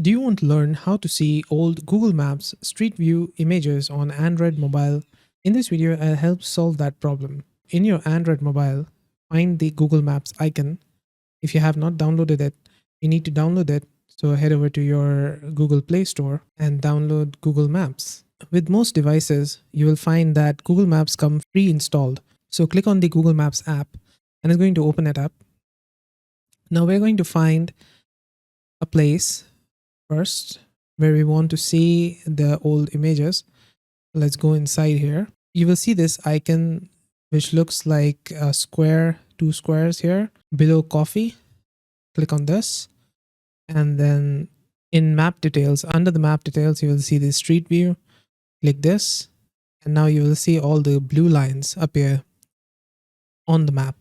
Do you want to learn how to see old Google Maps Street View images on Android mobile? In this video, I'll help solve that problem. In your Android mobile, find the Google Maps icon. If you have not downloaded it, you need to download it. So head over to your Google Play Store and download Google Maps. With most devices, you will find that Google Maps come pre-installed. So click on the Google Maps app and it's going to open it up. Now we're going to find a place first where we want to see the old images. Let's go inside here. You will see this icon which looks like a square, two squares here below coffee. Click on this, and then in map details, under the map details, you will see the street view. Click this, and now you will see all the blue lines appear on the map.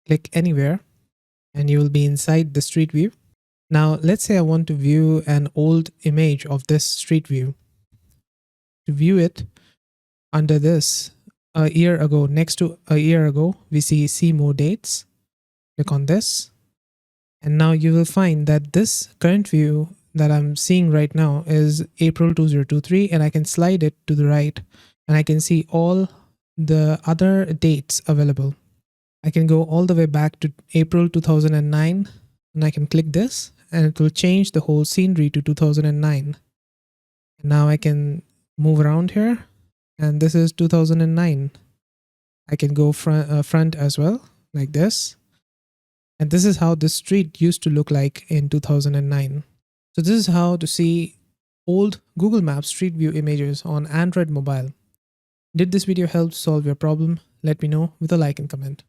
Click anywhere and you will be inside the street view. Now let's say I want to view an old image of this street view. To view it, under this, a year ago, next to a year ago, we see more dates. Click on this, and now you will find that this current view that I'm seeing right now is April 2023, and I can slide it to the right and I can see all the other dates available. I can go all the way back to April 2009 and I can click this and it will change the whole scenery to 2009. And now I can move around here, and this is 2009. I can go front as well, like this. And this is how this street used to look like in 2009. So this is how to see old Google Maps Street View images on Android mobile. Did this video help solve your problem? Let me know with a like and comment.